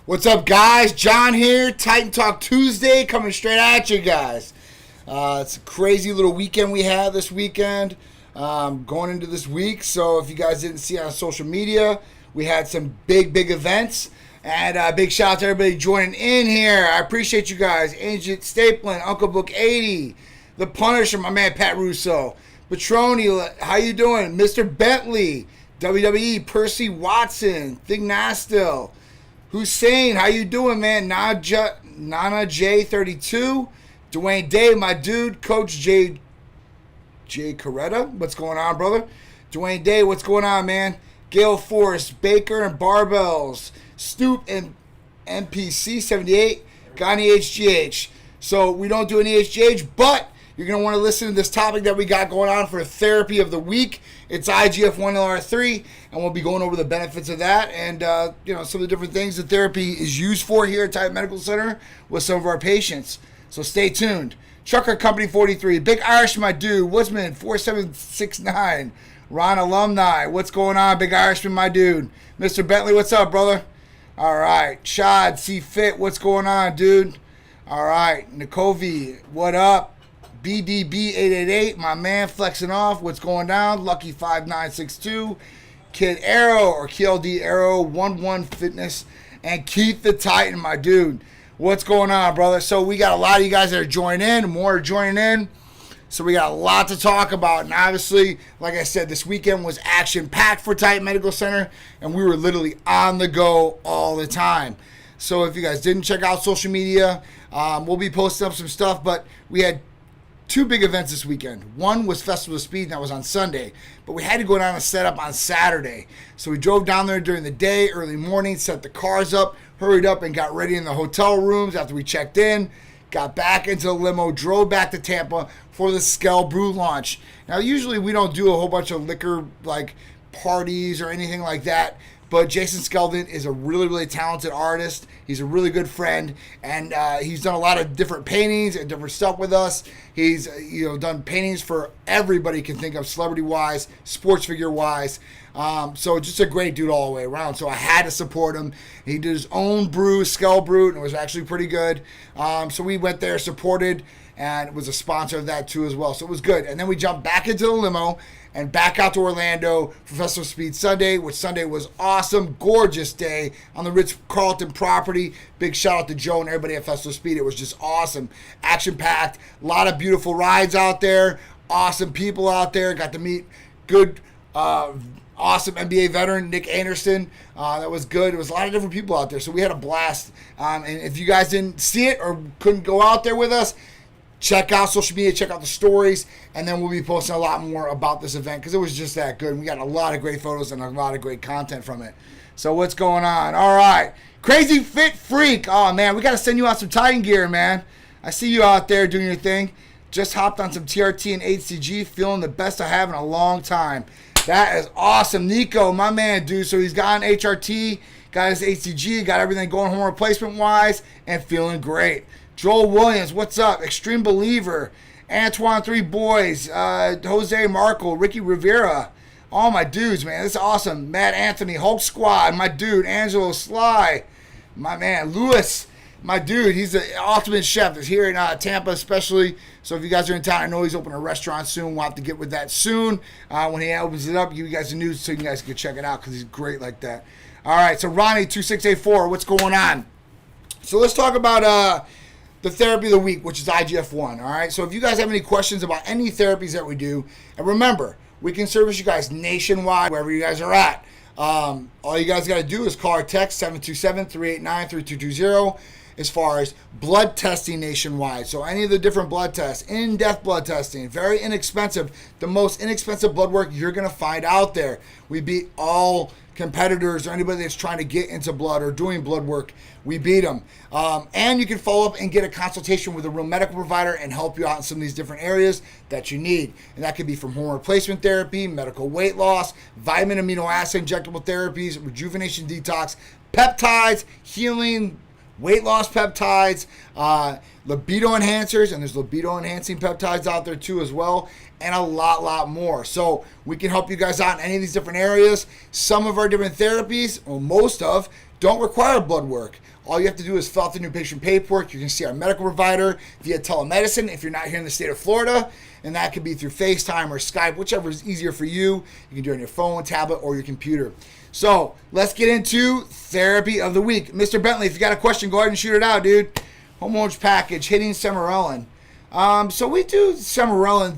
What's up, guys? John here. Titan Talk Tuesday coming straight at you guys. It's a crazy little weekend we had this weekend, going into this week. So if you guys didn't see on social media, we had some big events. And big shout out to everybody joining in here. I appreciate you guys. Agent Stapleton, Uncle Book 80, The Punisher, my man Pat Russo, Petroni, how you doing? Mr. Bentley, WWE, Percy Watson, Thig Nastil, Hussein, how you doing, man? Nana J32, Dwayne Day, my dude, Coach Jay Coretta, what's going on, brother? Dwayne Day, what's going on, man? Gail Forrest, Baker and Barbells, Stoop and MPC 78, Gani HGH. So we don't do any HGH, but you're going to want to listen to this topic that we got going on for Therapy of the Week. It's IGF-1 LR3, and we'll be going over the benefits of that and some of the different things that therapy is used for here at Titan Medical Center with some of our patients. So stay tuned. Trucker Company 43, Big Irish, my dude, Woodsman 4769, Ron Alumni, what's going on, Big Irishman, my dude? Mr. Bentley, what's up, brother? All right, Shad, See Fit, what's going on, dude? All right, Nikovi, what up? BDB888, my man, flexing off. What's going down? Lucky5962, Kid Arrow or KLD Arrow 11 Fitness, and Keith the Titan, my dude. What's going on, brother? So we got a lot of you guys that are joining in, more are joining in. So we got a lot to talk about. And obviously, like I said, this weekend was action-packed for Titan Medical Center, and we were literally on the go all the time. So if you guys didn't check out social media, we'll be posting up some stuff, but we had two big events this weekend. One was Festival of Speed, and that was on Sunday. But we had to go down and set up on Saturday. So we drove down there during the day, early morning, set the cars up, hurried up, and got ready in the hotel rooms after we checked in. Got back into the limo, drove back to Tampa for the Skell Brew launch. Now, usually we don't do a whole bunch of liquor, like, parties or anything like that. But Jason Skeldon is a really talented artist. He's a really good friend, and he's done a lot of different paintings and different stuff with us. He's done paintings for everybody you can think of, celebrity-wise, sports figure-wise. So just a great dude all the way around. So I had to support him. He did his own brew, Skell Brew, and it was actually pretty good. So we went there, supported, and was a sponsor of that too as well. So it was good. And then we jumped back into the limo and back out to Orlando for Festival of Speed Sunday, which Sunday was awesome, gorgeous day on the Ritz-Carlton property. Big shout out to Joe and everybody at Festival of Speed. It was just awesome, action-packed, a lot of beautiful rides out there, awesome people out there. Got to meet good, awesome NBA veteran Nick Anderson. That was good. There was a lot of different people out there, so we had a blast. And if you guys didn't see it or couldn't go out there with us, check out social media, check out the stories, and then we'll be posting a lot more about this event because it was just that good. We got a lot of great photos and a lot of great content from it. So what's going on? All right. Crazy Fit Freak. Oh, man, we got to send you out some Titan gear, man. I see you out there doing your thing. Just hopped on some TRT and HCG, feeling the best I have in a long time. That is awesome. Nico, my man, dude. So he's got an HRT, got his HCG, got everything going home replacement-wise, and feeling great. Joel Williams, what's up? Extreme Believer, Antoine Three Boys, Jose Marco, Ricky Rivera, all my dudes, man. This is awesome. Matt Anthony, Hulk Squad, my dude, Angelo Sly, my man, Lewis, my dude. He's the ultimate chef. He's here in Tampa especially. So if you guys are in town, I know he's opening a restaurant soon. We'll have to get with that soon. When he opens it up, give you guys the news so you guys can check it out because he's great like that. All right, so Ronnie2684, what's going on? So let's talk about the Therapy of the Week, which is IGF-1, all right? So if you guys have any questions about any therapies that we do, and remember, we can service you guys nationwide, wherever you guys are at. All you guys got to do is call or text 727-389-3220 as far as blood testing nationwide. So any of the different blood tests, in-depth blood testing, very inexpensive, the most inexpensive blood work you're going to find out there. We beat all competitors or anybody that's trying to get into blood or doing blood work. We beat them. And you can follow up and get a consultation with a real medical provider and help you out in some of these different areas that you need. And that could be from hormone replacement therapy, medical weight loss, vitamin amino acid injectable therapies, rejuvenation detox, peptides, healing, weight loss peptides, libido enhancers, and there's libido enhancing peptides out there too as well, and a lot more. So we can help you guys out in any of these different areas. Some of our different therapies, or most of, don't require blood work. All you have to do is fill out the new patient paperwork. You can see our medical provider via telemedicine if you're not here in the state of Florida, and that could be through FaceTime or Skype, whichever is easier for you. You can do it on your phone, tablet, or your computer. So let's get into therapy of the week. Mr. Bentley, if you got a question, go ahead and shoot it out, dude. Hormones package, hitting Semarelin. So we do Semarelin,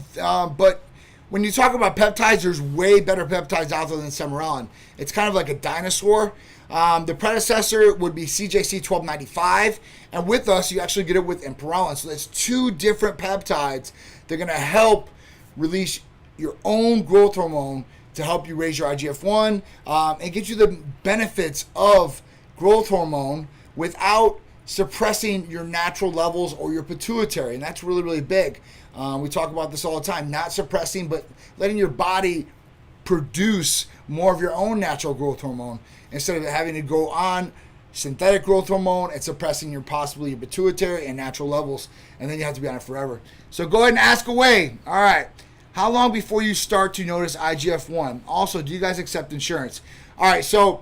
but when you talk about peptides, there's way better peptides out there than Semarelin. It's kind of like a dinosaur. The predecessor would be CJC 1295, and with us, you actually get it with Imperelin. So that's two different peptides. They're going to help release your own growth hormone to help you raise your IGF-1 and get you the benefits of growth hormone without suppressing your natural levels or your pituitary, and that's really, really big. We talk about this all the time, not suppressing, but letting your body produce more of your own natural growth hormone instead of having to go on synthetic growth hormone and suppressing possibly your pituitary and natural levels, and then you have to be on it forever. So go ahead and ask away. All right. How long before you start to notice IGF-1? Also, do you guys accept insurance? All right, so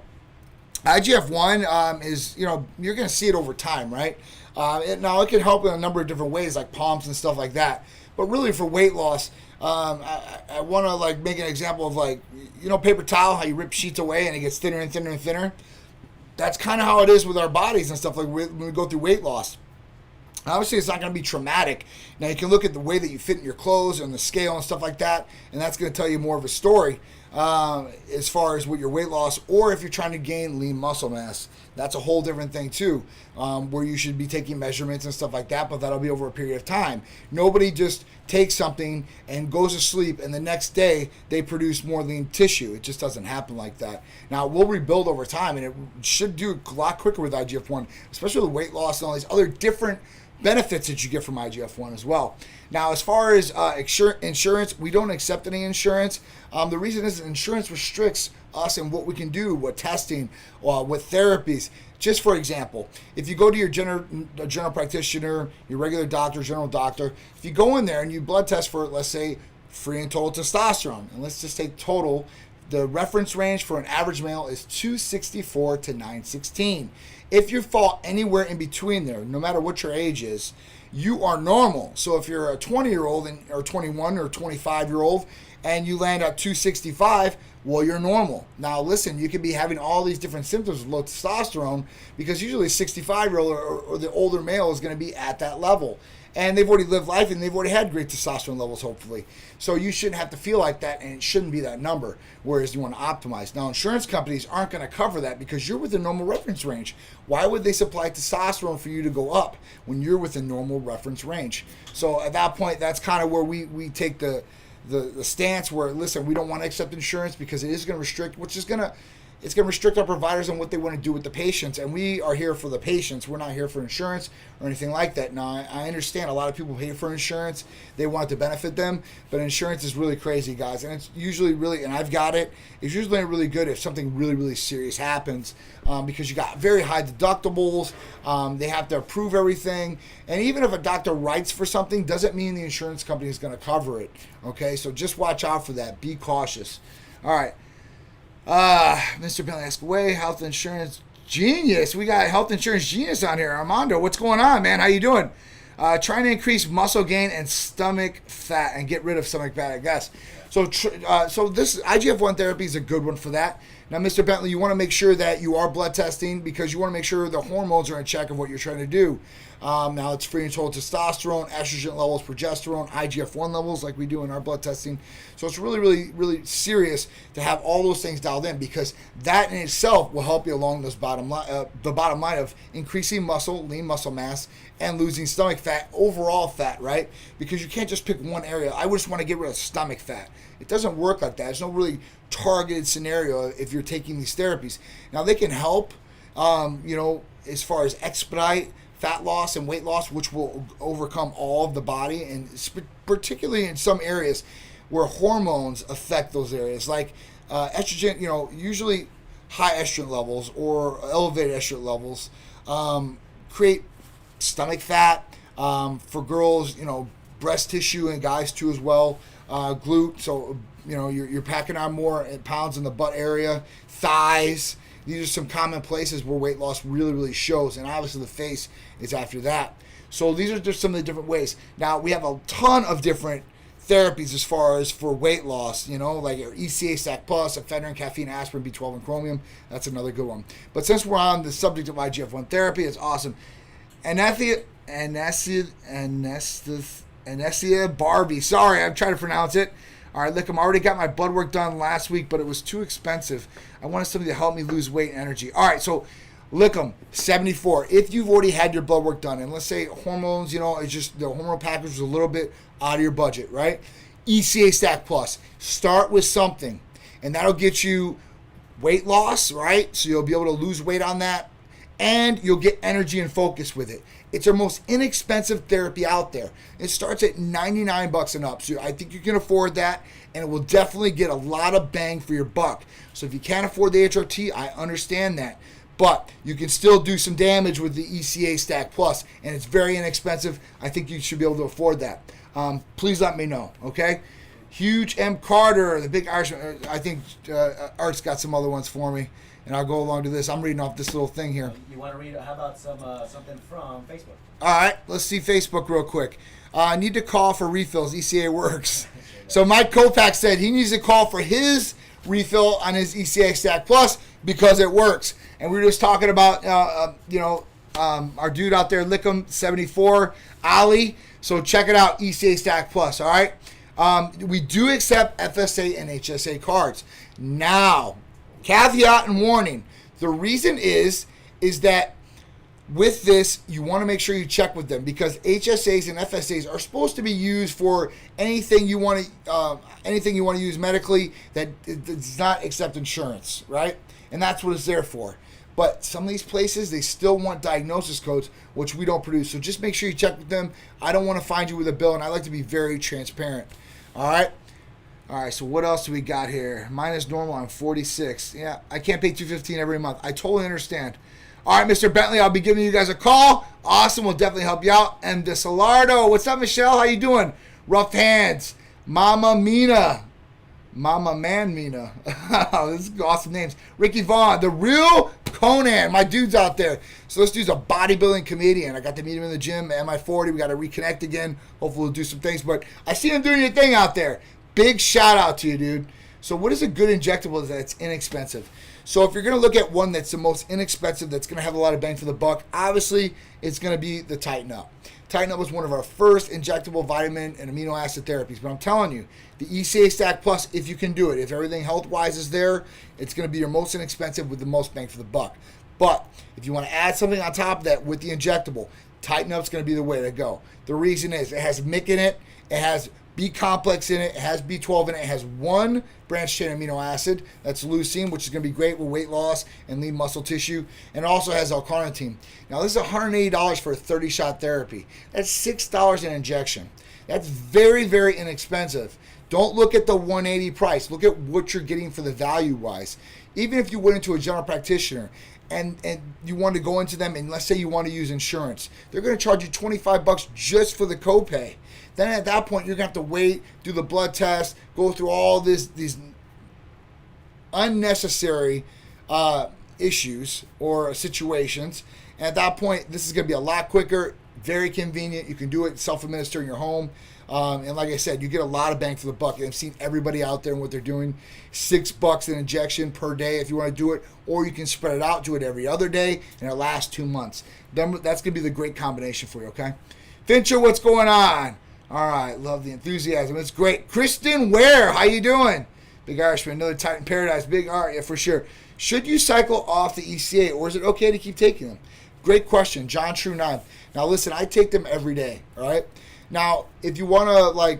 IGF-1 is, you're going to see it over time, right? Now, it can help in a number of different ways, like pumps and stuff like that. But really, for weight loss, I want to make an example of paper towel, how you rip sheets away and it gets thinner and thinner and thinner. That's kind of how it is with our bodies and stuff when we go through weight loss. Obviously, it's not going to be traumatic. Now, you can look at the way that you fit in your clothes and the scale and stuff like that, and that's going to tell you more of a story as far as with your weight loss, or if you're trying to gain lean muscle mass. That's a whole different thing, too, where you should be taking measurements and stuff like that, but that'll be over a period of time. Nobody just takes something and goes to sleep, and the next day they produce more lean tissue. It just doesn't happen like that. Now, we'll rebuild over time, and it should do a lot quicker with IGF-1, especially with weight loss and all these other different benefits that you get from IGF-1 as well. Now, as far as insurance, we don't accept any insurance. The reason is insurance restricts us and what we can do, what testing, with therapies. Just for example, if you go to your general practitioner, your regular doctor, general doctor, if you go in there and you blood test for, let's say, free and total testosterone, and let's just take total, the reference range for an average male is 264 to 916. If you fall anywhere in between there, no matter what your age is, you are normal. So if you're a 20-year-old or 21 or 25-year-old and you land at 265, well, you're normal. Now, listen, you could be having all these different symptoms of low testosterone because usually a 65-year-old or the older male is going to be at that level. And they've already lived life and they've already had great testosterone levels, hopefully. So you shouldn't have to feel like that, and it shouldn't be that number, whereas you want to optimize. Now, insurance companies aren't going to cover that because you're within normal reference range. Why would they supply testosterone for you to go up when you're within normal reference range? So at that point, that's kind of where we take the stance where, listen, we don't want to accept insurance because it is going to restrict, it's going to restrict our providers on what they want to do with the patients, and we are here for the patients. We're not here for insurance or anything like that. Now, I understand a lot of people pay for insurance. They want it to benefit them, but insurance is really crazy, guys, and it's usually really, and I've got it, it's usually really good if something really, really serious happens because you got very high deductibles. They have to approve everything, and even if a doctor writes for something, doesn't mean the insurance company is going to cover it, okay? So just watch out for that. Be cautious. All right. Mr. Bentley asked away, health insurance genius. We got health insurance genius on here. Armando, what's going on, man? How you doing? Trying to increase muscle gain and stomach fat and get rid of stomach fat, I guess. So this IGF-1 therapy is a good one for that. Now, Mr. Bentley, you want to make sure that you are blood testing because you want to make sure the hormones are in check of what you're trying to do. Now, it's free and total testosterone, estrogen levels, progesterone, IGF-1 levels like we do in our blood testing. So it's really, really, really serious to have all those things dialed in because that in itself will help you along those the bottom line of increasing muscle, lean muscle mass, and losing stomach fat, overall fat, right? Because you can't just pick one area. I just want to get rid of stomach fat. It doesn't work like that. There's no really targeted scenario if you're taking these therapies. Now, they can help, as far as expedite fat loss and weight loss, which will overcome all of the body, and particularly in some areas where hormones affect those areas, like estrogen, usually high estrogen levels or elevated estrogen levels create stomach fat. For girls, breast tissue, and guys too as well. Glute, so you're packing on more pounds in the butt area, thighs, These are some common places where weight loss really, really shows. And obviously the face is after that. So these are just some of the different ways. Now, we have a ton of different therapies as far as for weight loss, like your ECA Stack Plus, ephedrine, caffeine, aspirin, B12, and chromium. That's another good one. But since we're on the subject of IGF-1 therapy, it's awesome. Anesthesia Barbie. Sorry, I'm trying to pronounce it. All right, look, I already got my blood work done last week, but it was too expensive. I wanted somebody to help me lose weight and energy. All right, so Lickham, 74. If you've already had your blood work done, and let's say hormones, it's just the hormone package was a little bit out of your budget, right? ECA Stack Plus. Start with something, and that'll get you weight loss, right? So you'll be able to lose weight on that, and you'll get energy and focus with it. It's our most inexpensive therapy out there. It starts at $99 and up, so I think you can afford that, and it will definitely get a lot of bang for your buck. So if you can't afford the HRT, I understand that. But you can still do some damage with the ECA Stack Plus, and it's very inexpensive. I think you should be able to afford that. Please let me know, okay? Huge M. Carter, the big Irishman. I think Art's got some other ones for me, and I'll go along to this. I'm reading off this little thing here. You want to read? How about something from Facebook? All right, let's see Facebook real quick. I need to call for refills. ECA works. So Mike Kopak said he needs to call for his refill on his ECA Stack Plus because it works. And we were just talking about, our dude out there, Lickham, 74, Ali. So check it out, ECA Stack Plus, all right? We do accept FSA and HSA cards. Now, caveat and warning, the reason is that with this, you want to make sure you check with them because HSAs and FSAs are supposed to be used for anything you want to use medically that does not accept insurance, right? And that's what it's there for. But some of these places, they still want diagnosis codes, which we don't produce. So just make sure you check with them. I don't want to find you with a bill, and I like to be very transparent. All right? All right, so what else do we got here? Mine is normal. I'm 46. Yeah, I can't pay $215 every month. I totally understand. All right, Mr. Bentley, I'll be giving you guys a call. Awesome. We'll definitely help you out. M. DeSalardo. What's up, Michelle? How you doing? Rough hands. Mama Mina. Mama Man Mina. This is awesome names. Ricky Vaughn. The real Conan. My dude's out there. So this dude's a bodybuilding comedian. I got to meet him in the gym at MI40. We got to reconnect again. Hopefully we'll do some things. But I see him doing your thing out there. Big shout out to you, dude. So what is a good injectable that's inexpensive? So if you're going to look at one that's the most inexpensive, that's going to have a lot of bang for the buck, obviously it's going to be the Tighten Up. Tighten Up was one of our first injectable vitamin and amino acid therapies. But I'm telling you, the ECA Stack Plus, if you can do it, if everything health-wise is there, it's going to be your most inexpensive with the most bang for the buck. But if you want to add something on top of that with the injectable, Tighten Up is going to be the way to go. The reason is it has MIC in it, it has B complex in it, it has B12 in it, it has one branched chain amino acid, that's leucine, which is going to be great with weight loss and lean muscle tissue, and it also has L-carnitine. Now this is $180 for a 30-shot therapy. That's $6 an injection. That's very, very inexpensive. Don't look at the $180 price. Look at what you're getting for the value-wise. Even if you went into a general practitioner and you want to go into them, and let's say you want to use insurance, they're going to charge you $25 just for the copay. Then at that point, you're going to have to wait, do the blood test, go through all these unnecessary issues or situations. And at that point, this is going to be a lot quicker, very convenient. You can do it self-administer in your home. And like I said, you get a lot of bang for the buck. I've seen everybody out there and what they're doing. $6 an injection per day if you want to do it. Or you can spread it out, do it every other day, and it lasts 2 months. Then that's going to be the great combination for you, okay? Fincher, what's going on? All right, love the enthusiasm. It's great. Kristen Ware, how you doing? Big Irishman, another Titan Paradise. Big Art, yeah, for sure. Should you cycle off the ECA, or is it okay to keep taking them? Great question, John True 9. Now, listen, I take them every day, all right? Now, if you want to,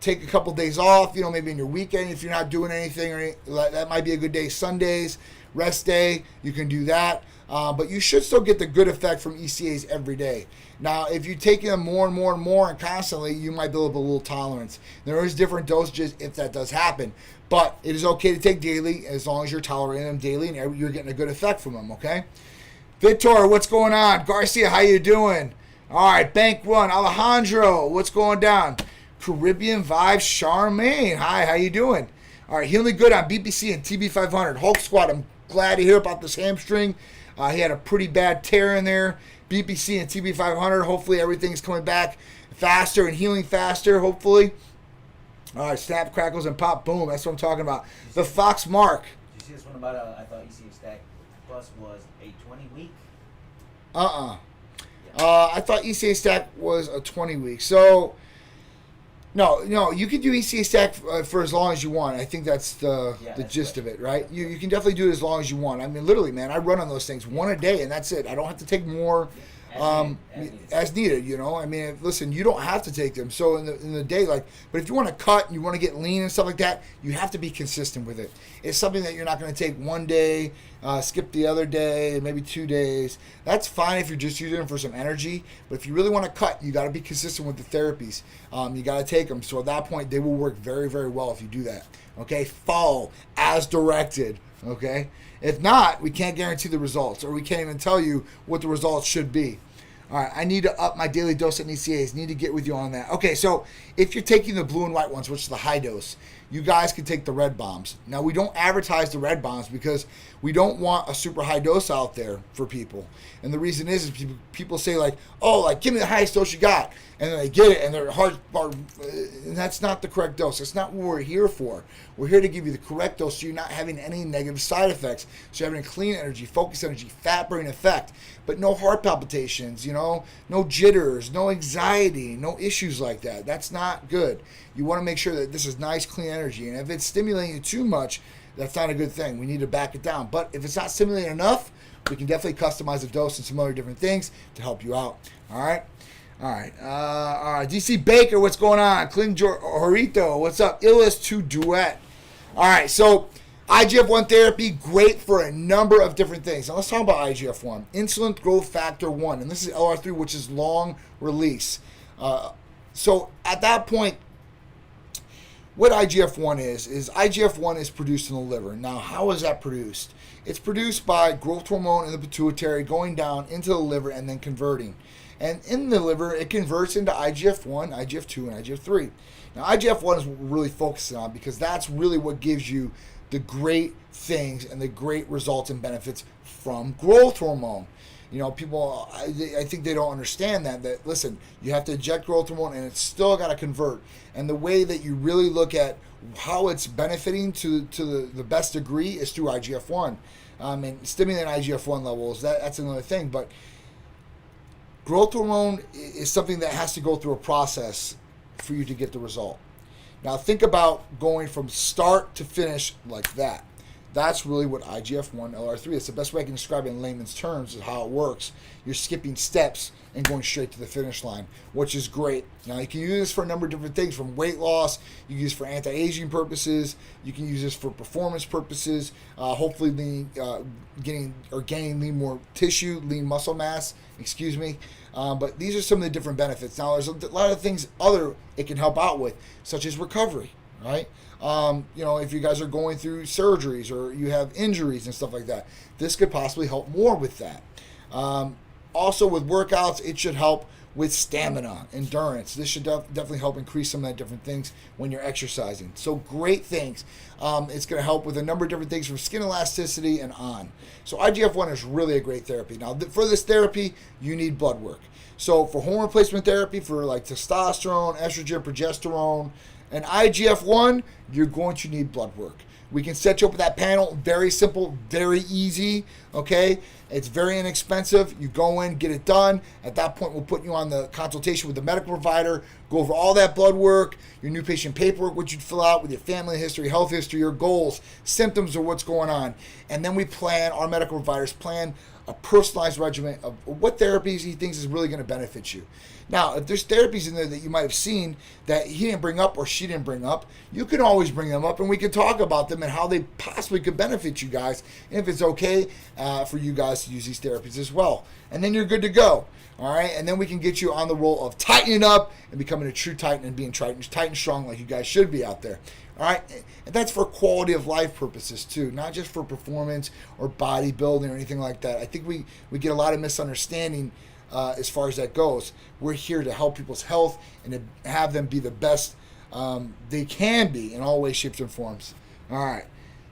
take a couple days off, maybe in your weekend, if you're not doing anything, that might be a good day. Sundays, rest day, you can do that. But you should still get the good effect from ECAs every day. Now, if you're taking them more and more and more and constantly, you might build up a little tolerance. There is different dosages if that does happen. But it is okay to take daily as long as you're tolerating them daily and you're getting a good effect from them, okay? Victor, what's going on? Garcia, how you doing? All right, Bank One. Alejandro, what's going down? Caribbean Vibes, Charmaine. Hi, how you doing? All right, Healing Good on BBC and TB500. Hulk Squad, I'm glad to hear about this hamstring. He had a pretty bad tear in there. BPC and TB500. Hopefully everything's coming back faster and healing faster, hopefully. All right, snap, crackles, and pop. Boom. That's what I'm talking about. The Fox Mark. Did you see this one about, I thought ECA Stack Plus was a 20-week? I thought ECA Stack was a 20-week. So, no, you can do ECA Stack for as long as you want. I think that's the gist of it, right? You can definitely do it as long as you want. I mean, literally, man, I run on those things one a day, and that's it. I don't have to take more as needed, you know. I mean, listen, you don't have to take them. So in the day, like, but if you want to cut and you want to get lean and stuff like that, you have to be consistent with it. It's something that you're not going to take one day, skip the other day, maybe 2 days. That's fine if you're just using them for some energy. But if you really want to cut, you got to be consistent with the therapies. You got to take them. So at that point, they will work very, very well if you do that. Okay, follow as directed. Okay, if not, we can't guarantee the results, or we can't even tell you what the results should be. All right, I need to up my daily dose at ECAs. Need to get with you on that. Okay, so if you're taking the blue and white ones, which is the high dose, you guys can take the red bombs. Now, we don't advertise the red bombs because we don't want a super high dose out there for people. And the reason is people say, like, oh, like, give me the highest dose you got. And then they get it, and their heart, and that's not the correct dose. That's not what we're here for. We're here to give you the correct dose so you're not having any negative side effects. So you're having clean energy, focus energy, fat burning effect, but no heart palpitations, you know, no jitters, no anxiety, no issues like that. That's not good. You want to make sure that this is nice, clean energy. And if it's stimulating you too much, that's not a good thing. We need to back it down. But if it's not stimulating enough, we can definitely customize the dose and some other different things to help you out. All right. DC Baker, what's going on? Clint Jorito, what's up? Illis2 Duet. All right, so IGF-1 therapy, great for a number of different things. Now let's talk about IGF-1. Insulin growth factor 1, and this is LR3, which is long release. So at that point, what IGF-1 is IGF-1 is produced in the liver. Now, how is that produced? It's produced by growth hormone in the pituitary going down into the liver and then converting. And in the liver, it converts into IGF-1, IGF-2, and IGF-3. Now, IGF-1 is what we're really focusing on because that's really what gives you the great things and the great results and benefits from growth hormone. You know, people, I think they don't understand that, listen, you have to inject growth hormone and it's still got to convert. And the way that you really look at how it's benefiting to the best degree is through IGF-1. And stimulating IGF-1 levels, that's another thing. But growth hormone is something that has to go through a process for you to get the result. Now think about going from start to finish like that. That's really what IGF-1 LR3 is. The best way I can describe it in layman's terms is how it works. You're skipping steps and going straight to the finish line, which is great. Now you can use this for a number of different things, from weight loss, you can use it for anti-aging purposes, you can use this for performance purposes, hopefully gaining lean more tissue, lean muscle mass, but these are some of the different benefits. Now there's a lot of things it can help out with, such as recovery, right? If you guys are going through surgeries or you have injuries and stuff like that, this could possibly help more with that. Also with workouts, it should help with stamina, endurance. This should definitely help increase some of the different things when you're exercising. So great things. It's going to help with a number of different things from skin elasticity and on. So IGF-1 is really a great therapy. Now for this therapy, you need blood work. So for hormone replacement therapy, for like testosterone, estrogen, progesterone, and IGF-1, you're going to need blood work. We can set you up with that panel. Very simple, very easy, okay? It's very inexpensive. You go in, get it done. At that point, we'll put you on the consultation with the medical provider, go over all that blood work, your new patient paperwork, which you'd fill out with your family history, health history, your goals, symptoms, or what's going on. And then our medical providers plan a personalized regimen of what therapies he thinks is really going to benefit you. Now, if there's therapies in there that you might have seen that he didn't bring up or she didn't bring up, you can always bring them up and we can talk about them and how they possibly could benefit you guys, and if it's okay for you guys to use these therapies as well. And then you're good to go. All right, and then we can get you on the roll of tightening up and becoming a true titan and being tight and strong like you guys should be out there. All right, and that's for quality of life purposes too, not just for performance or bodybuilding or anything like that. I think we get a lot of misunderstanding as far as that goes. We're here to help people's health and to have them be the best they can be in all ways, shapes, and forms. All right.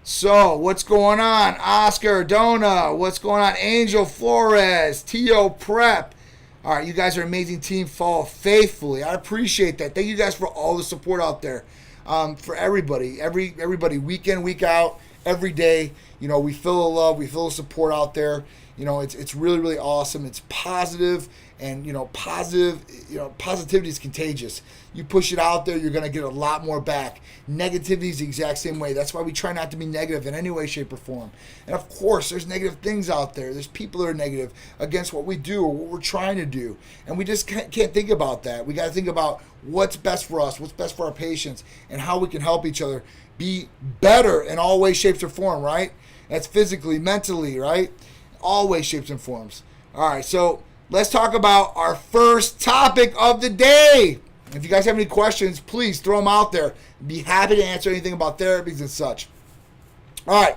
So, what's going on? Oscar, Dona, what's going on? Angel Flores, Tio Prep. All right, you guys are an amazing team. Follow faithfully. I appreciate that. Thank you guys for all the support out there. For everybody, everybody, week in, week out, every day. You know, we feel the love, we feel the support out there. You know, it's really, really awesome. It's positive, and positivity is contagious. You push it out there, you're going to get a lot more back. Negativity is the exact same way. That's why we try not to be negative in any way, shape, or form. And of course, there's negative things out there. There's people that are negative against what we do or what we're trying to do. And we just can't think about that. We got to think about what's best for us, what's best for our patients, and how we can help each other be better in all ways, shapes, or form, right? That's physically, mentally, right? All ways, shapes, and forms. All right, so let's talk about our first topic of the day. If you guys have any questions, please throw them out there. Be happy to answer anything about therapies and such. All right,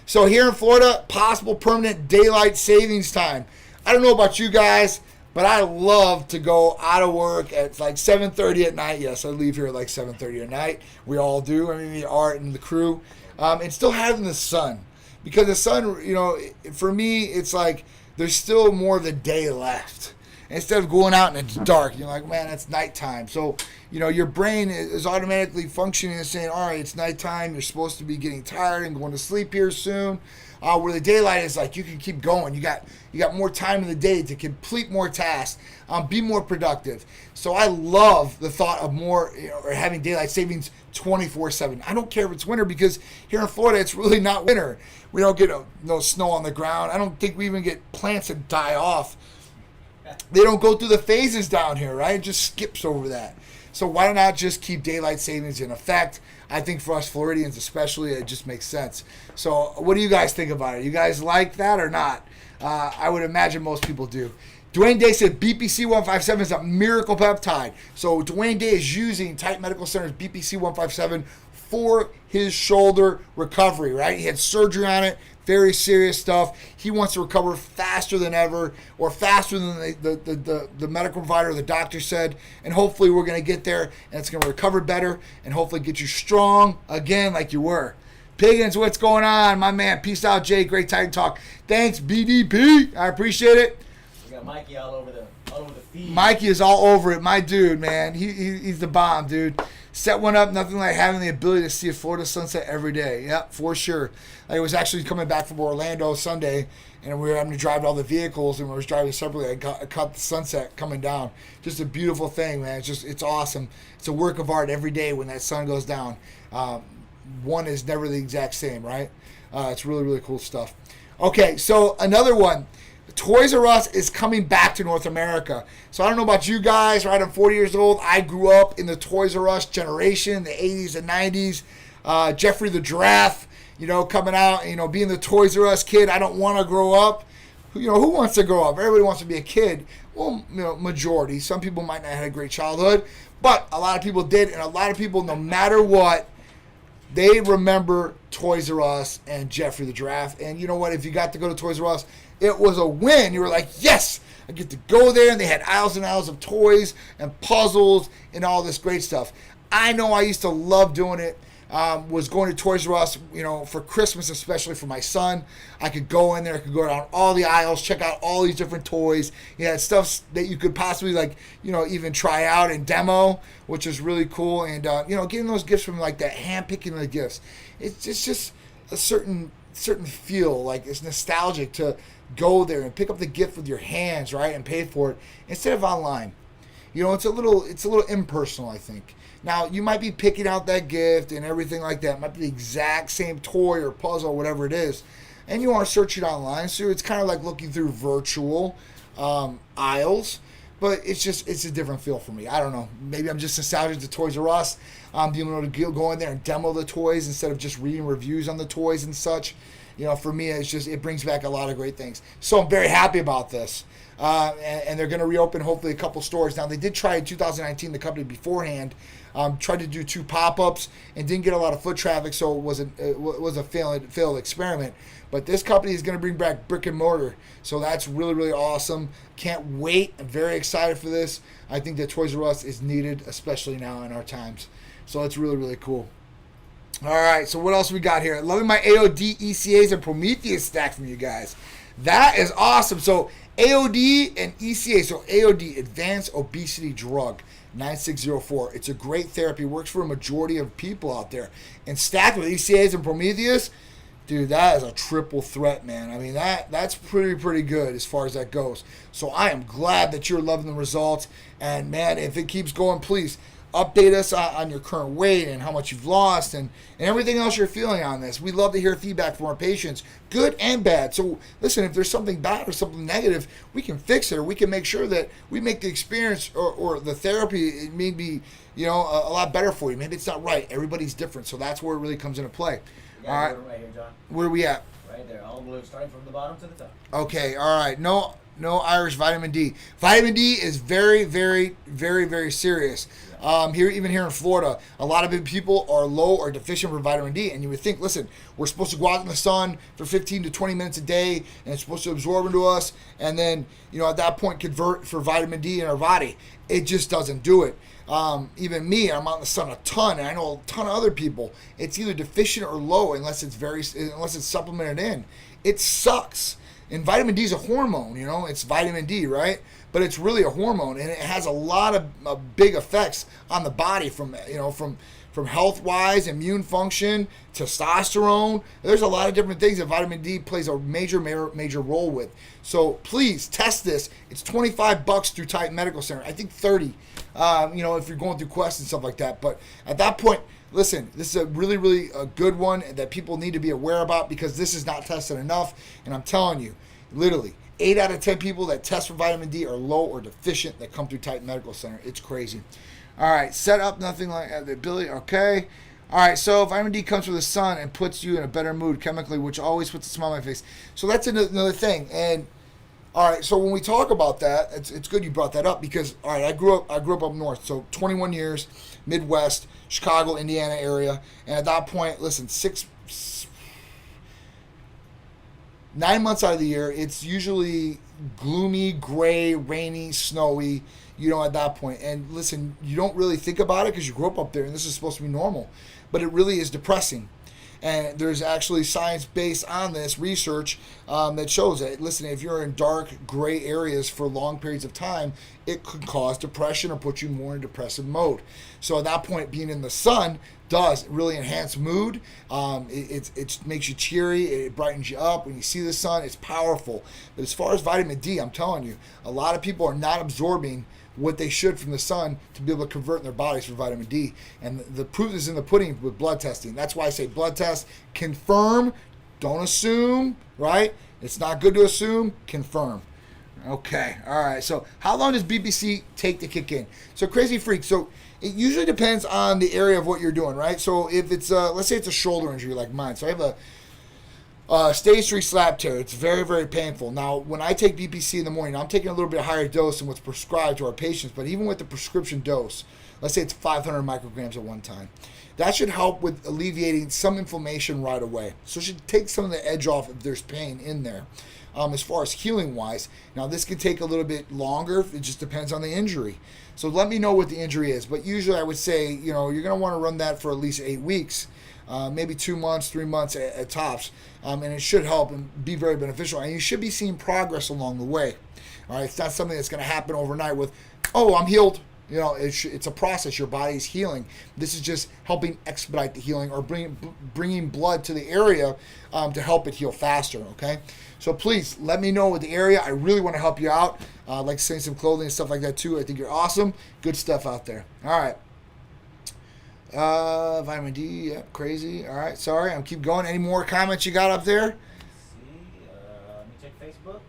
so here in Florida, possible permanent daylight savings time. I don't know about you guys, but I love to go out of work at like 7:30 at night. Yes, I leave here at like 7:30 at night. We all do. I mean, the art and the crew. And still having the sun. Because the sun, you know, for me, it's like there's still more of the day left. Instead of going out and it's dark, you're like, man, it's nighttime. So, you know, your brain is automatically functioning and saying, all right, it's nighttime. You're supposed to be getting tired and going to sleep here soon. Where the daylight is like, you can keep going. You got more time in the day to complete more tasks, be more productive. So I love the thought of more, or having daylight savings 24/7. I don't care if it's winter, because here in Florida, it's really not winter. We don't get no snow on the ground. I don't think we even get plants that die off. They don't go through the phases down here, right? It just skips over that. So why not just keep daylight savings in effect? I think for us Floridians especially, it just makes sense. So what do you guys think about it? You guys like that or not? I would imagine most people do. Dwayne Day said BPC-157 is a miracle peptide. So Dwayne Day is using Titan Medical Center's BPC-157 for his shoulder recovery, right? He had surgery on it, very serious stuff. He wants to recover faster than ever, or faster than the medical provider or the doctor said. And hopefully we're going to get there, and it's going to recover better, and hopefully get you strong again like you were. Pagans, what's going on? My man, peace out, Jay. Great Titan talk. Thanks, BDP. I appreciate it. We got Mikey all over the feed. Mikey is all over it. My dude, man. He's the bomb, dude. Set one up, nothing like having the ability to see a Florida sunset every day. Yep, for sure. I was actually coming back from Orlando Sunday, and we were having to drive all the vehicles, and we were driving separately. I caught the sunset coming down. Just a beautiful thing, man. It's awesome. It's a work of art every day when that sun goes down. One is never the exact same, right? It's really, really cool stuff. Okay, so another one. Toys R Us is coming back to North America. So I don't know about you guys, right? I'm 40 years old. I grew up in the Toys R Us generation, the 80s and 90s. Jeffrey the Giraffe, coming out, being the Toys R Us kid. I don't want to grow up. Who wants to grow up? Everybody wants to be a kid. Well, majority. Some people might not have had a great childhood, but a lot of people did. And a lot of people, no matter what, they remember Toys R Us and Jeffrey the Giraffe. And you know what? If you got to go to Toys R Us, it was a win. You were like, yes, I get to go there. And they had aisles and aisles of toys and puzzles and all this great stuff. I know I used to love doing it. Was going to Toys R Us, for Christmas, especially for my son. I could go in there, I could go down all the aisles, check out all these different toys. You had stuff that you could possibly even try out and demo, which is really cool. And, getting those gifts from that hand picking the gifts. It's just a certain feel, it's nostalgic to go there and pick up the gift with your hands, right, and pay for it instead of online. It's a little impersonal, I think. Now, you might be picking out that gift and everything like that. It might be the exact same toy or puzzle or whatever it is. And you want to search it online. So it's kind of like looking through virtual aisles. But it's a different feel for me. I don't know. Maybe I'm just nostalgic to Toys R Us. Being able to go in there and demo the toys instead of just reading reviews on the toys and such. For me, it brings back a lot of great things. So I'm very happy about this. And they're going to reopen hopefully a couple stores. Now, they did try in 2019, the company beforehand, tried to do 2 pop-ups and didn't get a lot of foot traffic, so it was a failed experiment. But this company is going to bring back brick and mortar, so that's really, really awesome. Can't wait. I'm very excited for this. I think that Toys R Us is needed, especially now in our times. So it's really, really cool. All right, so what else we got here? Loving my AOD, ECAs, and Prometheus stack from you guys. That is awesome. So AOD and ECA. So AOD, Advanced Obesity Drug, 9604. It's a great therapy. Works for a majority of people out there. And stacked with ECAs and Prometheus, dude, that is a triple threat, man. I mean, that's pretty good as far as that goes. So I am glad that you're loving the results. And, man, if it keeps going, please update us on your current weight and how much you've lost and everything else you're feeling on this. We love to hear feedback from our patients, good and bad. So, listen, if there's something bad or something negative, we can fix it, or we can make sure that we make the experience or the therapy, it may be, a lot better for you. Maybe it's not right. Everybody's different. So that's where it really comes into play. All right. Right here, John. Where are we at? Right there, all the way starting from the bottom to the top. Okay, all right. No Irish vitamin D. Vitamin D is very, very, very, very serious. Here in Florida, a lot of people are low or deficient for vitamin D, and you would think, listen, we're supposed to go out in the sun for 15 to 20 minutes a day, and it's supposed to absorb into us, and then, at that point, convert for vitamin D in our body. It just doesn't do it. Even me, I'm out in the sun a ton, and I know a ton of other people. It's either deficient or low unless it's supplemented in. It sucks. And vitamin D is a hormone, it's vitamin D, right? But it's really a hormone, and it has a lot of big effects on the body from health-wise, immune function, testosterone. There's a lot of different things that vitamin D plays a major role with. So please test this. It's $25 through Type Medical Center. I think $30, if you're going through Quest and stuff like that. But at that point, listen, this is a really, really a good one that people need to be aware about, because this is not tested enough. And I'm telling you, literally, 8 out of 10 people that test for vitamin D are low or deficient that come through Type Medical Center. It's crazy. All right, set up nothing like the ability. Okay. All right, so vitamin D comes from the sun and puts you in a better mood chemically, which always puts a smile on my face. So that's another thing. And all right, so when we talk about that, it's good you brought that up, because all right, I grew up north, so 21 years, Midwest, Chicago, Indiana area, and at that point, listen, 9 months out of the year, it's usually gloomy, gray, rainy, snowy, at that point. And listen, you don't really think about it because you grew up there and this is supposed to be normal, but it really is depressing. And there's actually science based on this research that shows that, listen, if you're in dark, gray areas for long periods of time, it could cause depression or put you more in depressive mode. So at that point, being in the sun does really enhance mood. It makes you cheery. It brightens you up. When you see the sun, it's powerful. But as far as vitamin D, I'm telling you, a lot of people are not absorbing what they should from the sun to be able to convert in their bodies for vitamin D. And the proof is in the pudding with blood testing. That's why I say blood test, confirm, don't assume, right? It's not good to assume, confirm. Okay, all right. So how long does BPC take to kick in? So Crazy Freak, so it usually depends on the area of what you're doing, right? So if it's, let's say it's a shoulder injury like mine. So I have a stage 3 slap tear. It's very, very painful. Now, when I take BPC in the morning, I'm taking a little bit higher dose than what's prescribed to our patients. But even with the prescription dose, let's say it's 500 micrograms at one time, that should help with alleviating some inflammation right away. So it should take some of the edge off if there's pain in there. As far as healing wise, now this could take a little bit longer. It just depends on the injury. So let me know what the injury is. But usually I would say, you're going to want to run that for at least 8 weeks. Maybe 2 months, 3 months at tops, and it should help and be very beneficial. And you should be seeing progress along the way. All right, it's not something that's going to happen overnight with, oh, I'm healed. It's a process. Your body's healing. This is just helping expedite the healing or bringing blood to the area to help it heal faster. Okay, so please let me know with the area. I really want to help you out. I'd like to send some clothing and stuff like that too. I think you're awesome. Good stuff out there. All right. Vitamin D, yep, crazy. All right, sorry, I'm keep going. Any more comments you got up there? Let me check Facebook.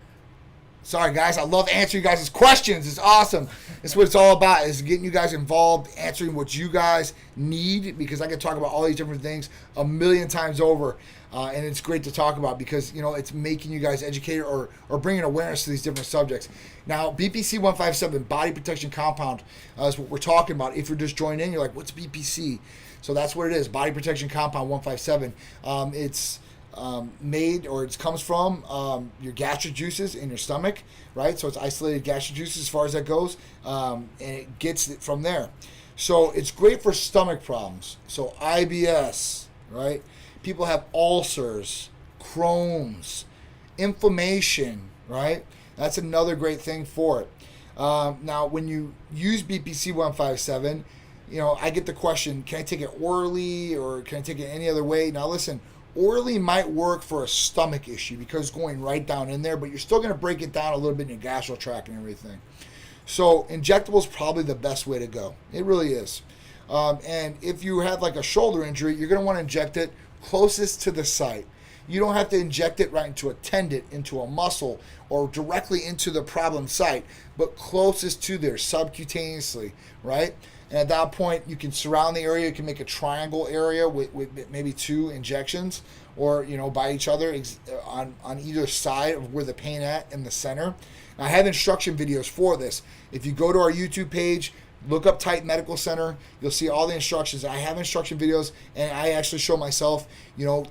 Sorry, guys, I love answering you guys' questions. It's awesome. It's what it's all about, is getting you guys involved, answering what you guys need, because I can talk about all these different things a million times over, and it's great to talk about because, it's making you guys educated or bringing awareness to these different subjects. Now, BPC 157, body protection compound, is what we're talking about. If you're just joining in, you're like, what's BPC? So that's what it is, body protection compound 157. It's made, or it comes from your gastric juices in your stomach, right? So it's isolated gastric juices as far as that goes, and it gets it from there. So it's great for stomach problems. So IBS, right? People have ulcers, Crohn's, inflammation, right? That's another great thing for it. Now, when you use BPC 157, I get the question, can I take it orally or can I take it any other way? Now, listen, orally might work for a stomach issue because it's going right down in there, but you're still going to break it down a little bit in your gastro tract and everything. So injectable is probably the best way to go. It really is. And if you have like a shoulder injury, you're going to want to inject it closest to the site. You don't have to inject it right into a tendon, into a muscle, or directly into the problem site, but closest to there, subcutaneously, right? And at that point, you can surround the area. You can make a triangle area with maybe 2 injections, or by each other on either side of where the pain at in the center. I have instruction videos for this. If you go to our YouTube page, look up Tight Medical Center, you'll see all the instructions. I have instruction videos, and I actually show myself,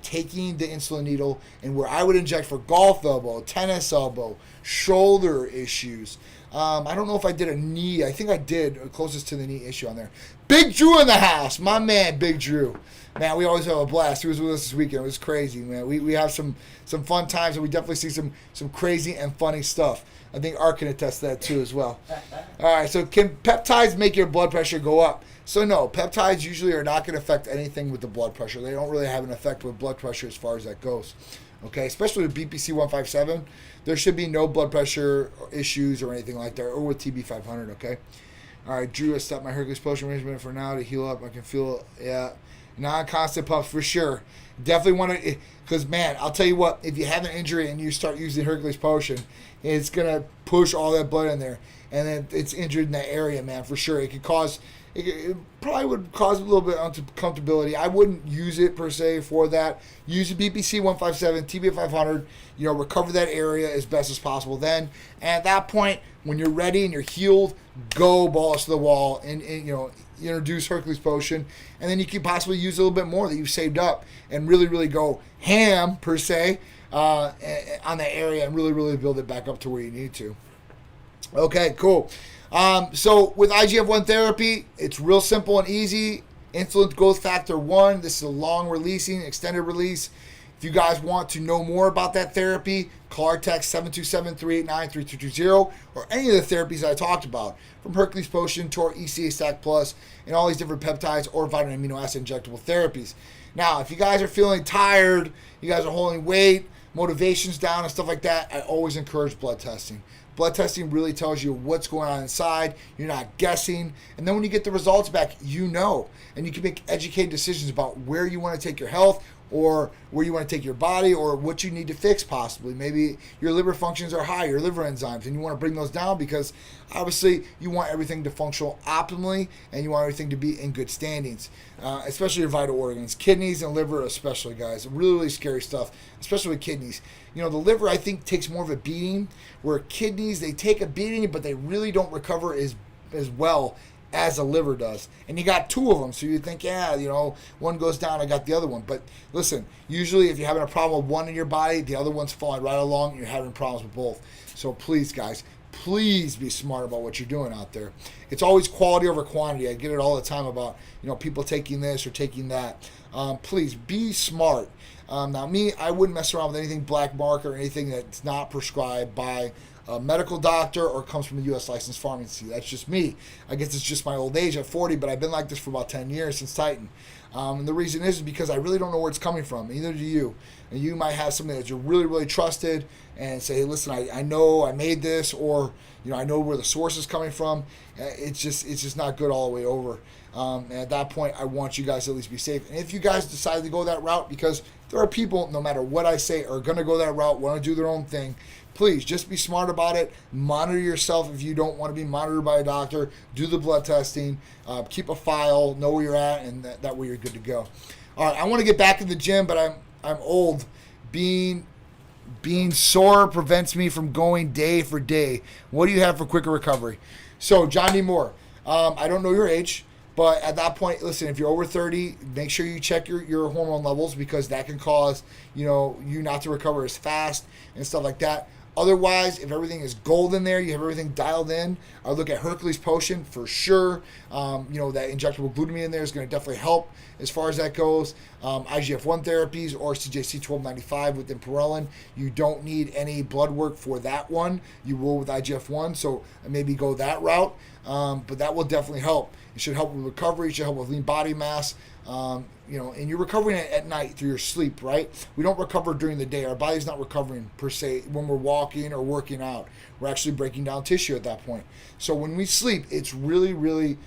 taking the insulin needle and where I would inject for golf elbow, tennis elbow, shoulder issues. I don't know if I did a knee. I think I did, closest to the knee issue on there. Big Drew in the house. My man, Big Drew. Man, we always have a blast. He was with us this weekend. It was crazy, man. We have some fun times, and we definitely see some crazy and funny stuff. I think Art can attest to that too as well. All right, so can peptides make your blood pressure go up? So no, peptides usually are not going to affect anything with the blood pressure. They don't really have an effect with blood pressure as far as that goes. Okay, especially with BPC 157, there should be no blood pressure issues or anything like that, or with TB 500, okay? All right, Drew, I stopped my Hercules potion regimen for now to heal up. I can feel, non-constant puffs for sure. Definitely want to, because man, I'll tell you what, if you have an injury and you start using Hercules potion, it's going to push all that blood in there, and then it's injured in that area, man, for sure. It probably would cause a little bit of uncomfortability. I wouldn't use it per se for that. Use the BPC 157, TB 500, recover that area as best as possible then. And at that point, when you're ready and you're healed, go balls to the wall and introduce Hercules potion, and then you can possibly use a little bit more that you've saved up and really, really go ham per se on that area and really, really build it back up to where you need to. Okay, cool. So with IGF-1 therapy, it's real simple and easy. Insulin growth factor 1. This is a long releasing, extended release. If you guys want to know more about that therapy, call or text 727-389-3220 or any of the therapies I talked about, from Hercules Potion to our ECA Stack Plus and all these different peptides or vitamin amino acid injectable therapies. Now, if you guys are feeling tired, you guys are holding weight, motivation's down and stuff like that, I always encourage blood testing. Blood testing really tells you what's going on inside. You're not guessing. And then when you get the results back, and you can make educated decisions about where you want to take your health or where you want to take your body or what you need to fix possibly. Maybe your liver functions are high, your liver enzymes, and you want to bring those down because obviously you want everything to function optimally and you want everything to be in good standings, especially your vital organs, kidneys and liver especially, guys. Really, really scary stuff, especially with kidneys. The liver, I think, takes more of a beating, where kidneys, they take a beating, but they really don't recover as well as a liver does. And you got 2 of them, so you think, one goes down, I got the other one. But listen, usually if you're having a problem with one in your body, the other one's falling right along, and you're having problems with both. So please, guys, please be smart about what you're doing out there. It's always quality over quantity. I get it all the time about, people taking this or taking that. Please be smart. Now, me, I wouldn't mess around with anything black market or anything that's not prescribed by a medical doctor or comes from a U.S. licensed pharmacy. That's just me. I guess it's just my old age at 40, but I've been like this for about 10 years since Titan. And the reason is because I really don't know where it's coming from. Neither do you. And you might have something that you're really, really trusted and say, hey, listen, I know I made this, or I know where the source is coming from. It's just not good all the way over. And at that point, I want you guys to at least be safe. And if you guys decide to go that route, because there are people, no matter what I say, are going to go that route, want to do their own thing, please just be smart about it. Monitor yourself if you don't want to be monitored by a doctor. Do the blood testing. Keep a file. Know where you're at, and that way you're good to go. All right, I want to get back in the gym, but I'm old. Being sore prevents me from going day for day. What do you have for quicker recovery? So, John D. Moore, I don't know your age, but at that point, listen, if you're over 30, make sure you check your hormone levels, because that can cause, you not to recover as fast and stuff like that. Otherwise, if everything is gold in there, you have everything dialed in, I look at Hercules Potion for sure. That injectable glutamine in there is going to definitely help as far as that goes. IGF-1 therapies or CJC 1295 with Imperellin. You don't need any blood work for that one. You will with IGF-1, so maybe go that route. But that will definitely help. It should help with recovery. It should help with lean body mass. And you're recovering at night through your sleep, right? We don't recover during the day. Our body's not recovering per se when we're walking or working out. We're actually breaking down tissue at that point. So when we sleep, it's really, really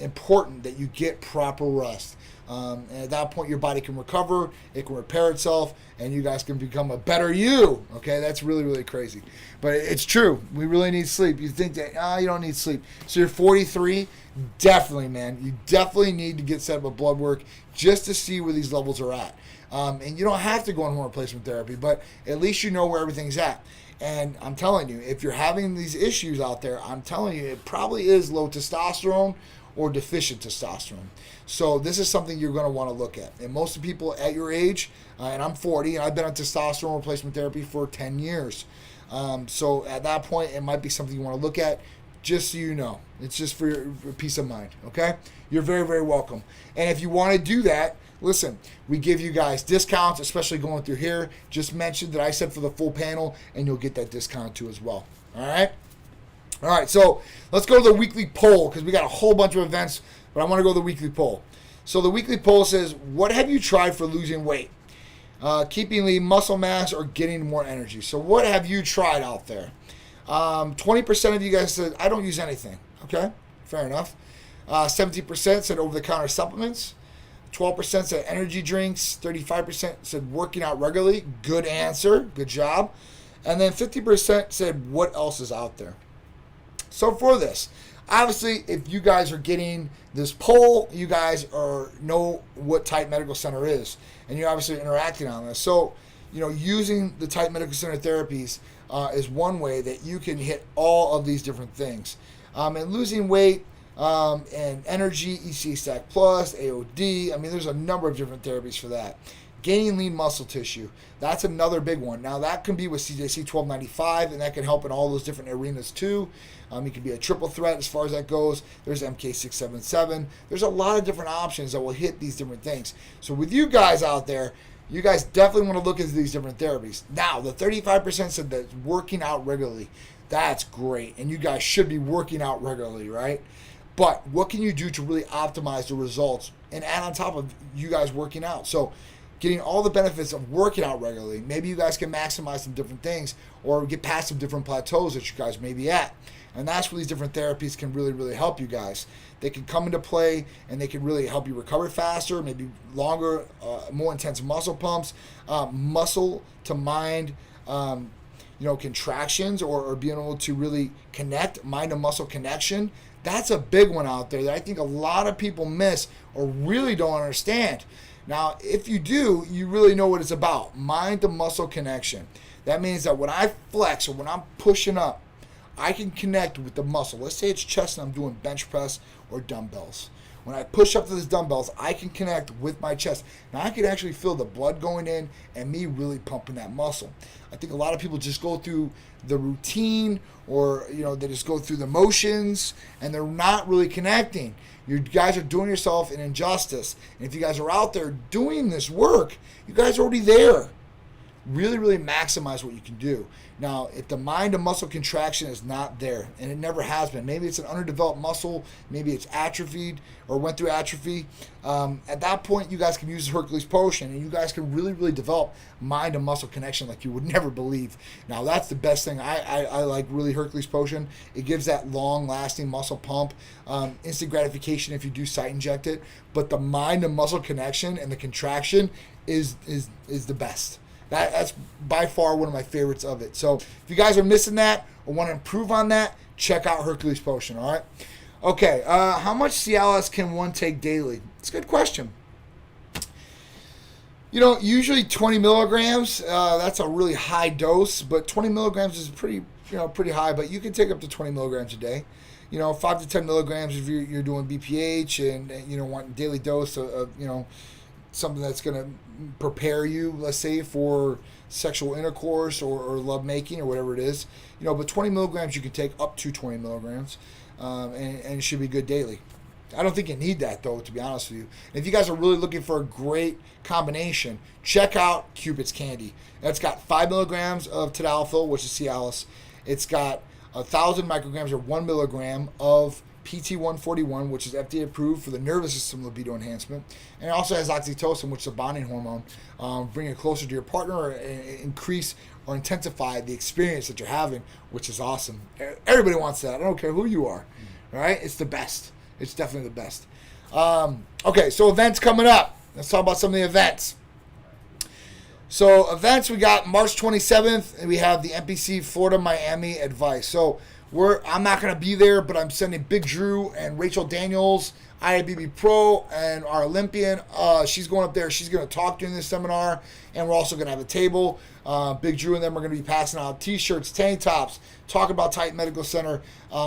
important that you get proper rest. And at that point, your body can recover, it can repair itself, and you guys can become a better you. Okay, that's really, really crazy. But it's true. We really need sleep. You think that, you don't need sleep. So you're 43, definitely, man. You definitely need to get set up with blood work just to see where these levels are at. And you don't have to go on hormone replacement therapy, but at least you know where everything's at. And I'm telling you, if you're having these issues out there, I'm telling you, it probably is low testosterone or deficient testosterone. So this is something you're going to want to look at. And most of the people at your age, and I'm 40, and I've been on testosterone replacement therapy for 10 years. So at that point, it might be something you want to look at, just so you know. It's just for your peace of mind, okay? You're very, very welcome. And if you want to do that, listen, we give you guys discounts, especially going through here. Just mention that I said for the full panel, and you'll get that discount too as well. All right? All right, so let's go to the weekly poll because we got a whole bunch of events, but I want to go to the weekly poll. So the weekly poll says, what have you tried for losing weight? Keeping lean muscle mass or getting more energy? So what have you tried out there? 20% of you guys said, I don't use anything. Okay, fair enough. 17% said over-the-counter supplements. 12% said energy drinks. 35% said working out regularly. Good answer. Good job. And then 50% said what else is out there. So for this, obviously, if you guys are getting this poll, you guys know what Type Medical Center is, and you're obviously interacting on this. So, using the Type Medical Center therapies is one way that you can hit all of these different things. And losing weight and energy, ECA Stack Plus, AOD. I mean, there's a number of different therapies for that. Gaining lean muscle tissue, that's another big one. Now, that can be with CJC 1295, and that can help in all those different arenas too. It can be a triple threat as far as that goes. There's MK677. There's a lot of different options that will hit these different things. So with you guys out there, you guys definitely want to look into these different therapies. Now, the 35% said that working out regularly. That's great, and you guys should be working out regularly, right? But what can you do to really optimize the results and add on top of you guys working out? So getting all the benefits of working out regularly. Maybe you guys can maximize some different things or get past some different plateaus that you guys may be at. And that's where these different therapies can really, really help you guys. They can come into play and they can really help you recover faster, maybe longer, more intense muscle pumps, muscle to mind, contractions or being able to really connect, mind to muscle connection. That's a big one out there that I think a lot of people miss or really don't understand. Now, if you do, you really know what it's about. Mind to muscle connection. That means that when I flex or when I'm pushing up, I can connect with the muscle. Let's say it's chest and I'm doing bench press or dumbbells. When I push up to those dumbbells, I can connect with my chest. Now I can actually feel the blood going in and me really pumping that muscle. I think a lot of people just go through the routine or, they just go through the motions and they're not really connecting. You guys are doing yourself an injustice. And if you guys are out there doing this work, you guys are already there. Really, really maximize what you can do. Now, if the mind to muscle contraction is not there, and it never has been, maybe it's an underdeveloped muscle, maybe it's atrophied or went through atrophy, at that point, you guys can use the Hercules Potion, and you guys can really, really develop mind to muscle connection like you would never believe. Now, that's the best thing. I like really Hercules Potion. It gives that long-lasting muscle pump, instant gratification if you do site inject it, but the mind to muscle connection and the contraction is the best. That's by far one of my favorites of it. So if you guys are missing that or want to improve on that, check out Hercules Potion, all right? Okay, how much Cialis can one take daily? It's a good question. Usually 20 milligrams, that's a really high dose, but 20 milligrams is pretty high, but you can take up to 20 milligrams a day. 5 to 10 milligrams if you're doing BPH and want daily dose of something that's going to prepare you, let's say, for sexual intercourse or love making or whatever it is. But 20 milligrams you can take up to 20 milligrams, and it should be good daily. I don't think you need that, though, to be honest with you. And if you guys are really looking for a great combination, check out Cupid's Candy. That's got 5 milligrams of tadalafil, which is Cialis. It's got 1,000 micrograms or 1 milligram of PT141, which is FDA approved for the nervous system libido enhancement. And it also has oxytocin, which is a bonding hormone, bring it closer to your partner or increase or intensify the experience that you're having, which is awesome. Everybody wants that. I don't care who you are, right? It's the best. It's definitely the best. Okay, so events coming up. Let's talk about some of the events. So events, we got March 27th, and we have the NPC Florida Miami Advice. So I'm not going to be there, but I'm sending Big Drew and Rachel Daniels, IABB Pro, and our Olympian. She's going up there. She's going to talk during this seminar, and we're also going to have a table. Big Drew and them are going to be passing out T-shirts, tank tops, talking about Titan Medical Center,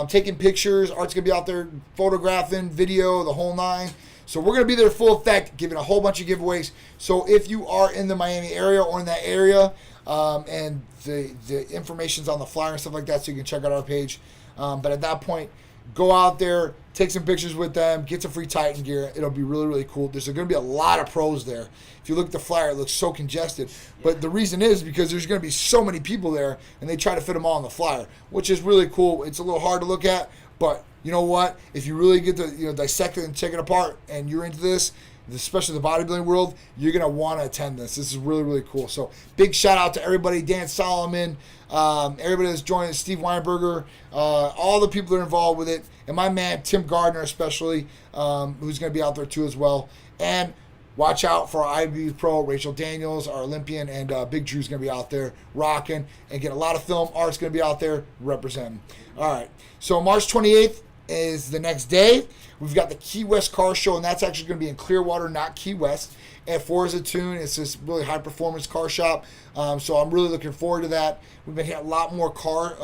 taking pictures. Art's going to be out there photographing, video, the whole nine. So we're going to be there full effect, giving a whole bunch of giveaways. So if you are in the Miami area or in that area, and the information's on the flyer and stuff like that, so you can check out our page. But at that point, go out there, take some pictures with them, get some free Titan gear. It'll be really, really cool. There's going to be a lot of pros there. If you look at the flyer, it looks so congested. But the reason is because there's going to be so many people there, and they try to fit them all on the flyer, which is really cool. It's a little hard to look at, but you know what? If you really get to dissect it and check it apart, and you're into this, especially the bodybuilding world, you're going to want to attend this. This is really, really cool. So big shout out to everybody, Dan Solomon, everybody that's joined, Steve Weinberger, all the people that are involved with it, and my man Tim Gardner especially, who's going to be out there too as well. And watch out for our IB Pro, Rachel Daniels, our Olympian, and Big Drew's going to be out there rocking and get a lot of film. Art's going to be out there representing. All right. So March 28th is the next day. We've got the Key West Car Show, and that's actually going to be in Clearwater, not Key West, at Forza Tune. It's this really high-performance car shop, so I'm really looking forward to that. We've been hitting a lot more car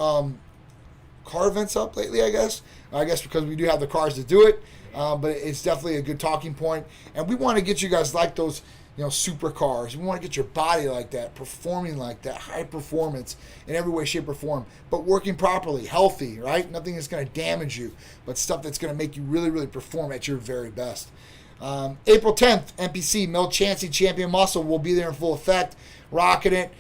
events up lately, I guess because we do have the cars to do it, but it's definitely a good talking point. And we want to get you guys like those supercars. We want to get your body like that, performing like that, high performance in every way, shape, or form, but working properly, healthy, right? Nothing that's going to damage you, but stuff that's going to make you really, really perform at your very best. April 10th, NPC, Mel Chansey Champion Muscle will be there in full effect, rocking it,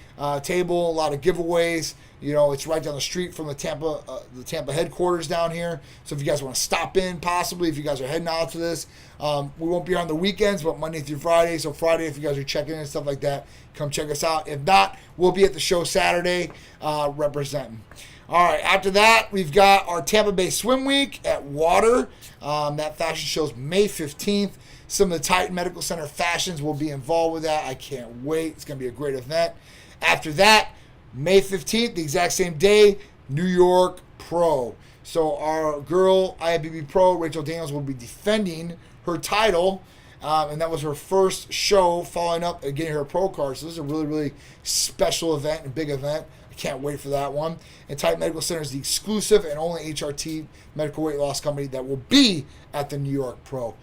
table, a lot of giveaways. It's right down the street from the Tampa headquarters down here. So if you guys want to stop in, possibly, if you guys are heading out to this, we won't be on the weekends, but Monday through Friday. So Friday, if you guys are checking in and stuff like that, come check us out. If not, we'll be at the show Saturday representing. All right, after that, we've got our Tampa Bay Swim Week at Water. That fashion show's May 15th. Some of the Titan Medical Center fashions will be involved with that. I can't wait. It's going to be a great event. After that, May 15th, the exact same day, New York Pro. So our girl, IABB Pro, Rachel Daniels, will be defending her title. And that was her first show following up and getting her pro card. So this is a really, really special event and big event. I can't wait for that one. And Titan Medical Center is the exclusive and only HRT medical weight loss company that will be at the New York Pro.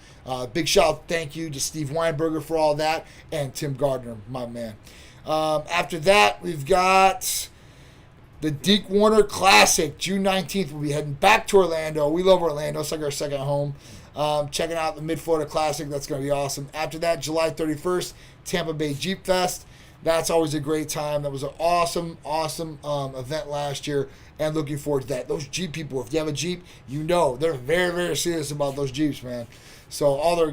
Big shout, thank you to Steve Weinberger for all that, and Tim Gardner, my man. After that, we've got the Deke Warner Classic, June 19th. We'll be heading back to Orlando. We love Orlando. It's like our second home. Checking out the Mid-Florida Classic. That's going to be awesome. After that, July 31st, Tampa Bay Jeep Fest. That's always a great time. That was an awesome event last year, and looking forward to that. Those Jeep people, if you have a Jeep, they're very, very serious about those Jeeps, man. So all their,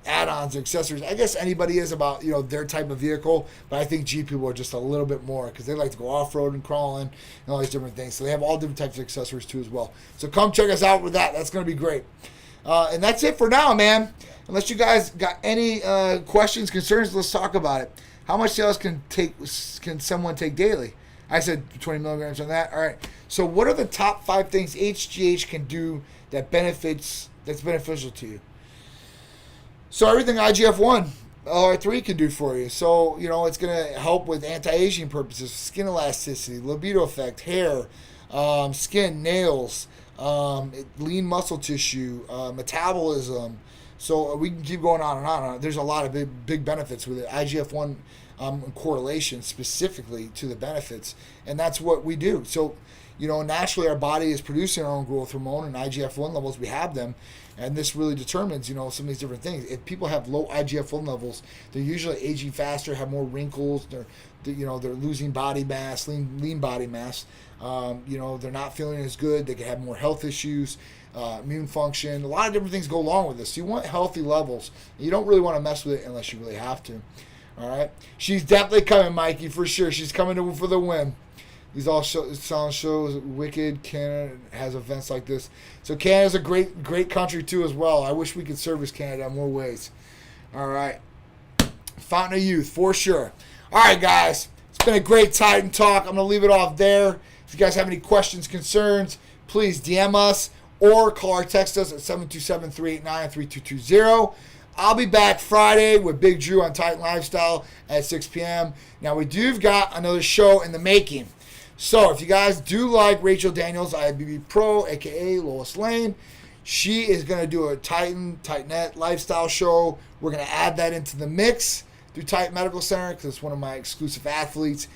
add-ons, accessories. I guess anybody is about, their type of vehicle, but I think Jeep people are just a little bit more because they like to go off-road and crawling and all these different things. So they have all different types of accessories too as well. So come check us out with that. That's going to be great. And that's it for now, man. Unless you guys got any questions, concerns, let's talk about it. How much sales can someone take daily? I said 20 milligrams on that. All right. So what are the top 5 things HGH can do that's beneficial to you? So everything IGF-1, LR3 can do for you. So, it's going to help with anti-aging purposes, skin elasticity, libido effect, hair, skin, nails, lean muscle tissue, metabolism. So we can keep going on and on. There's a lot of big benefits with it. IGF-1 in correlation specifically to the benefits, and that's what we do. So, naturally our body is producing our own growth hormone and IGF-1 levels. We have them, and this really determines, some of these different things. If people have low IGF-1 levels, they're usually aging faster, have more wrinkles, they're losing body mass, lean body mass. They're not feeling as good. They can have more health issues, immune function. A lot of different things go along with this. You want healthy levels. You don't really want to mess with it unless you really have to. All right? She's definitely coming, Mikey, for sure. She's coming for the win. These all sound shows. Wicked. Canada has events like this. So Canada's a great country too as well. I wish we could service Canada in more ways. All right. Fountain of Youth, for sure. All right, guys. It's been a great Titan talk. I'm going to leave it off there. If you guys have any questions, concerns, please DM us or call or text us at 727-389-3220. I'll be back Friday with Big Drew on Titan Lifestyle at 6 p.m. Now, we do got another show in the making. So, if you guys do like Rachel Daniels, IBB Pro, a.k.a. Lois Lane, she is going to do a Titanette lifestyle show. We're going to add that into the mix through Titan Medical Center because it's one of my exclusive athletes.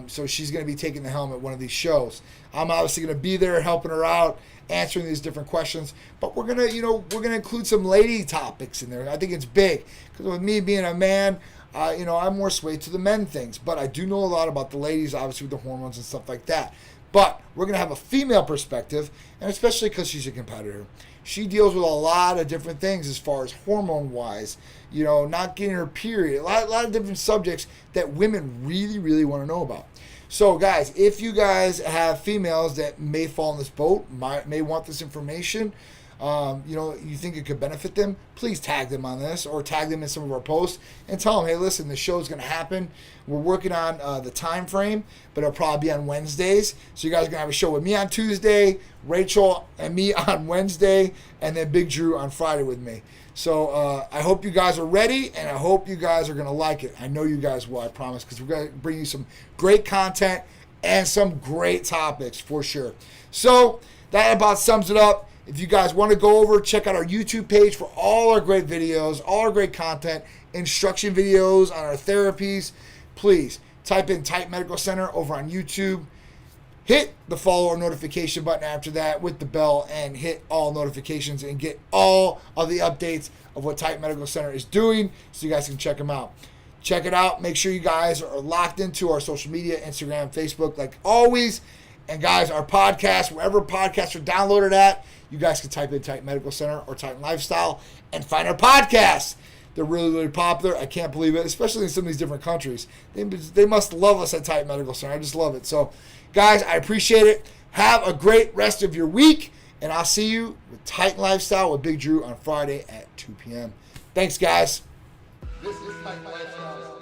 So she's going to be taking the helm at one of these shows. I'm obviously going to be there helping her out, answering these different questions. But we're going to include some lady topics in there. I think it's big because with me being a man, I'm more swayed to the men things. But I do know a lot about the ladies, obviously with the hormones and stuff like that. But we're going to have a female perspective, and especially because she's a competitor. She deals with a lot of different things as far as hormone-wise, not getting her period, a lot of different subjects that women really, really want to know about. So, guys, if you guys have females that may fall in this boat, may want this information, you think it could benefit them, please tag them on this or tag them in some of our posts and tell them, hey, listen, the show's going to happen. We're working on the time frame, but it'll probably be on Wednesdays. So you guys are going to have a show with me on Tuesday, Rachel and me on Wednesday, and then Big Drew on Friday with me. So I hope you guys are ready, and I hope you guys are going to like it. I know you guys will, I promise, because we're going to bring you some great content and some great topics for sure. So that about sums it up. If you guys want to go over, check out our YouTube page for all our great videos, all our great content, instruction videos on our therapies. Please type in Titan Medical Center over on YouTube. Hit the follow or notification button after that with the bell and hit all notifications and get all of the updates of what Titan Medical Center is doing so you guys can check them out. Check it out. Make sure you guys are locked into our social media, Instagram, Facebook, like always. And guys, our podcast, wherever podcasts are downloaded at, you guys can type in Titan Medical Center or Titan Lifestyle and find our podcasts. They're really, really popular. I can't believe it, especially in some of these different countries. They must love us at Titan Medical Center. I just love it. So, guys, I appreciate it. Have a great rest of your week, and I'll see you with Titan Lifestyle with Big Drew on Friday at 2 p.m. Thanks, guys. This is Titan Lifestyle.